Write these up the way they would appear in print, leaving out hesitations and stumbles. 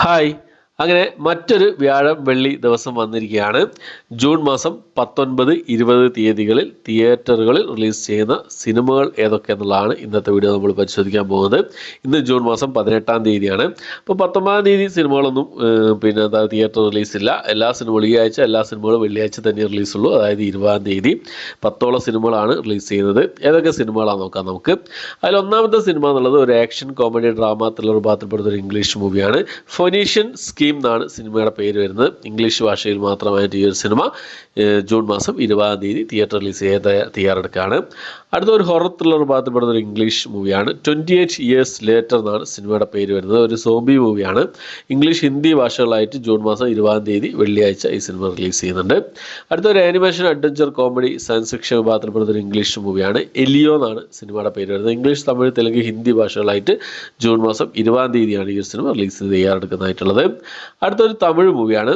Hi അങ്ങനെ മറ്റൊരു വ്യാഴം വെള്ളി ദിവസം വന്നിരിക്കുകയാണ്. ജൂൺ മാസം 19, 20 തീയതികളിൽ തിയേറ്ററുകളിൽ റിലീസ് ചെയ്യുന്ന സിനിമകൾ ഏതൊക്കെയെന്നുള്ളതാണ് ഇന്നത്തെ വീഡിയോ നമ്മൾ പരിശോധിക്കാൻ പോകുന്നത്. ഇന്ന് ജൂൺ മാസം 18-ാം തീയതിയാണ്. അപ്പോൾ 19-ാം തീയതി സിനിമകളൊന്നും തിയേറ്റർ റിലീസില്ല. എല്ലാ സിനിമകളും ഈ ആഴ്ച എല്ലാ സിനിമകളും വെള്ളിയാഴ്ച തന്നെ റിലീസുള്ളൂ. അതായത് 20-ാം തീയതി 10ഓളം സിനിമകളാണ് റിലീസ് ചെയ്യുന്നത്. ഏതൊക്കെ സിനിമകളാണെന്ന് നോക്കാം നമുക്ക്. അതിൽ ഒന്നാമത്തെ സിനിമ എന്നുള്ളത് ഒരു ആക്ഷൻ കോമഡി ഡ്രാമ ത്രില്ലർ വിഭാഗത്തിൽപ്പെടുന്ന ഒരു ഇംഗ്ലീഷ് മൂവിയാണ്. ഫൊനീഷ്യൻ സ്കീം എന്നാണ് സിനിമയുടെ പേര് വരുന്നത്. ഇംഗ്ലീഷ് ഭാഷയിൽ മാത്രമായിട്ട് ഈ ഒരു സിനിമ ജൂൺ മാസം 20-ാം തീയതി തിയേറ്റർ റിലീസ് ചെയ്യാൻ തയ്യാറെടുക്കുകയാണ്. അടുത്ത ഒരു ഹൊറർ ത്രില്ലർ വിഭാഗത്തിൽപ്പെടുന്ന ഒരു ഇംഗ്ലീഷ് മൂവിയാണ്. 28 ഇയേഴ്സ് ലേറ്റർ എന്നാണ് സിനിമയുടെ പേര് വരുന്നത്. ഒരു സോംബി മൂവിയാണ്. ഇംഗ്ലീഷ് ഹിന്ദി ഭാഷകളായിട്ട് ജൂൺ മാസം 20-ാം തീയതി വെള്ളിയാഴ്ച ഈ സിനിമ റിലീസ് ചെയ്യുന്നുണ്ട്. അടുത്തൊരു animation adventure comedy science fiction വിഭാഗത്തിൽപ്പെടുന്ന ഒരു ഇംഗ്ലീഷ് മൂവിയാണ്. എലിയോ എന്നാണ് സിനിമയുടെ പേര് വരുന്നത്. ഇംഗ്ലീഷ്, തമിഴ്, തെലുങ്ക്, ഹിന്ദി ഭാഷകളായിട്ട് ജൂൺ മാസം 20-ാം തീയതിയാണ് ഈ സിനിമ റിലീസ് ചെയ്ത് തയ്യാറെടുക്കുന്നതായിട്ടുള്ളത്. അടുത്തൊരു തമിഴ് മൂവിയാണ്.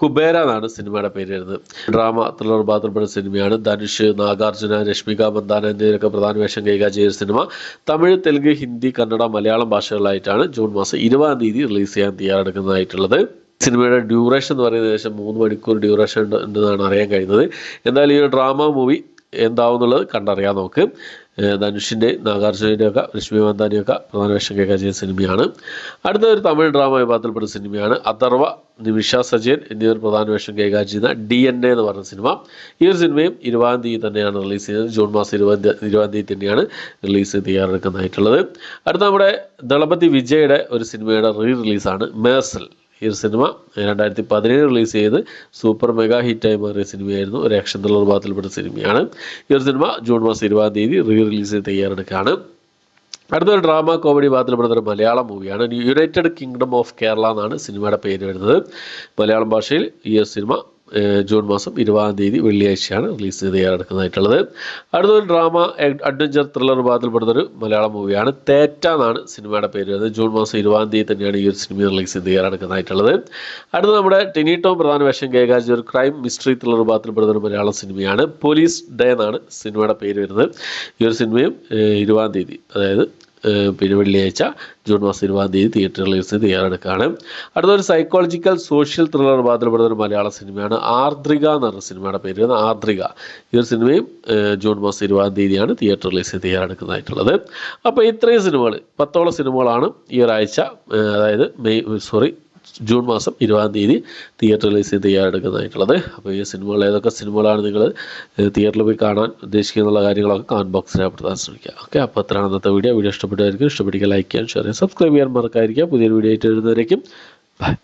കുബേര എന്നാണ് സിനിമയുടെ പേര് വരുന്നത്. ഡ്രാമ ത്രില്ലർ വിഭാഗത്തിൽപ്പെടുന്ന സിനിമയാണ്. ധനുഷ്, നാഗാർജുന, രശ്മിക മന്ദാന എന്നിവരൊക്കെ പ്രധാന വേഷം കൈകാര്യം ചെയ്ത സിനിമ തമിഴ്, തെലുങ്ക്, ഹിന്ദി, കന്നഡ, മലയാളം ഭാഷകളിലായിട്ടാണ് ജൂൺ മാസം 20-ാം തീയതി റിലീസ് ചെയ്യാൻ തയ്യാറെടുക്കുന്നതായിട്ടുള്ളത്. സിനിമയുടെ ഡ്യൂറേഷൻ എന്ന് പറയുന്നത് ഏകദേശം 3 മണിക്കൂർ ഡ്യൂറേഷൻ ഉണ്ടെന്നാണ് അറിയാൻ കഴിയുന്നത്. എന്തായാലും ഈ ഒരു ഡ്രാമ മൂവി എന്താവും എന്നുള്ളത് കണ്ടറിയാം നമുക്ക്. ധനുഷിൻ്റെ, നാഗാർജുനൻ്റെയൊക്കെ രശ്മി മന്ദാനയൊക്കെ പ്രധാന വേഷം കൈകാര്യം ചെയ്യുന്ന സിനിമയാണ്. അടുത്ത ഒരു തമിഴ് ഡ്രാമ വിഭാഗത്തിൽപ്പെടുന്ന സിനിമയാണ്. അഥർവ, നിമിഷ സജയൻ എന്നിവർ പ്രധാന വേഷം കൈകാര്യം ചെയ്യുന്ന DNA എന്ന് പറഞ്ഞ സിനിമ. ഈ ഒരു സിനിമയും 20-ാം തീയതി തന്നെയാണ് റിലീസ് ചെയ്യുന്നത്. ജൂൺ മാസം 20-ാം തീയതി തന്നെയാണ് റിലീസ് തയ്യാറെടുക്കുന്നതായിട്ടുള്ളത്. അടുത്ത നമ്മുടെ ദളപതി വിജയുടെ ഒരു സിനിമയുടെ റിലീസാണ് മേഴ്സൽ. ഈ ഒരു സിനിമ 2017 റിലീസ് ചെയ്ത് സൂപ്പർ മെഗാ ഹിറ്റായി മാറിയ സിനിമയായിരുന്നു. ഒരു ആക്ഷൻ ത്രില്ലർ വിഭാഗത്തിൽപ്പെട്ട സിനിമയാണ്. ഈ ഒരു സിനിമ ജൂൺ മാസം 20-ാം തീയതി റിലീസ് ചെയ്ത് തയ്യാറെടുക്കുകയാണ്. അടുത്തൊരു ഡ്രാമ കോമഡി വിഭാഗത്തിൽപ്പെടുന്ന ഒരു മലയാളം മൂവിയാണ്. യുണൈറ്റഡ് കിങ്ഡം ഓഫ് കേരള എന്നാണ് സിനിമയുടെ പേര് വരുന്നത്. മലയാളം ഭാഷയിൽ ഈ ഒരു സിനിമ ജൂൺ മാസം 20-ാം തീയതി വെള്ളിയാഴ്ചയാണ് റിലീസ് ചെയ്ത് തയ്യാറെടുക്കുന്നതായിട്ടുള്ളത്. അടുത്തൊരു ഡ്രാമ അഡ്വഞ്ചർ ത്രില്ലർ വിഭാഗത്തിൽപ്പെടുന്നൊരു മലയാളം മൂവിയാണ്. തേറ്റ എന്നാണ് സിനിമയുടെ പേര് വരുന്നത്. ജൂൺ മാസം 20-ാം തീയതി തന്നെയാണ് ഈ ഒരു സിനിമ റിലീസ് ചെയ്ത് തയ്യാറെടുക്കുന്നതായിട്ടുള്ളത്. അടുത്ത നമ്മുടെ ടിനി ടോം പ്രധാന വേഷം കൈകാര്യം ചെയ്ത ഒരു ക്രൈം മിസ്റ്ററി ത്രില്ലർ വിഭാഗത്തിൽപ്പെടുന്ന ഒരു മലയാളം സിനിമയാണ്. പോലീസ് ഡേ എന്നാണ് സിനിമയുടെ പേര് വരുന്നത്. ഈ ഒരു സിനിമയും 20-ാം തീയതി അതായത് വെള്ളിയാഴ്ച ജൂൺ മാസം 20-ാം തീയതി തിയേറ്റർ റിലീസ് തയ്യാറെടുക്കുകയാണ്. അടുത്തൊരു സൈക്കോളജിക്കൽ സോഷ്യൽ ത്രില്ലർ വിഭാഗത്തിൽപ്പെടുന്ന ഒരു മലയാള സിനിമയാണ്. ആർദ്രിക എന്ന് പറഞ്ഞ സിനിമയുടെ പേര് വരുന്നത്. ആർദ്രിക. ഈ ഒരു സിനിമയും ജൂൺ മാസം 20-ാം തീയതിയാണ് തിയേറ്റർ റിലീസ് തയ്യാറെടുക്കുന്നതായിട്ടുള്ളത്. അപ്പോൾ ഇത്രയും സിനിമകൾ 10ഓളം സിനിമകളാണ് ഈ ഒരാഴ്ച അതായത് ജൂൺ മാസം 20-ാം തീയതി തിയേറ്റർ റിലീസ് തയ്യാറെടുക്കുന്നതായിട്ടുള്ളത്. അപ്പോൾ ഈ സിനിമകൾ ഏതൊക്കെ സിനിമകളാണ് നിങ്ങൾ തിയേറ്ററിൽ പോയി കാണാൻ ഉദ്ദേശിക്കുന്ന കാര്യങ്ങളൊക്കെ കമൻറ്റ് ബോക്സിൽ രേഖപ്പെടുത്താൻ ശ്രമിക്കുക. ഓക്കെ, അപ്പോൾ അത്രയാണ് ഇന്നത്തെ വീഡിയോ. ഇഷ്ടപ്പെട്ടതായിരിക്കും. ഇഷ്ടപ്പെട്ടിരിക്കുക, ലൈക്ക് ചെയ്യാൻ, ഷെയർ ചെയ്യാൻ, സബ്സ്ക്രൈബ് ചെയ്യാൻ മറക്കാതിരിക്കുക. പുതിയൊരു വീഡിയോ ആയിട്ട് വരുന്നവരേക്കും ബൈ.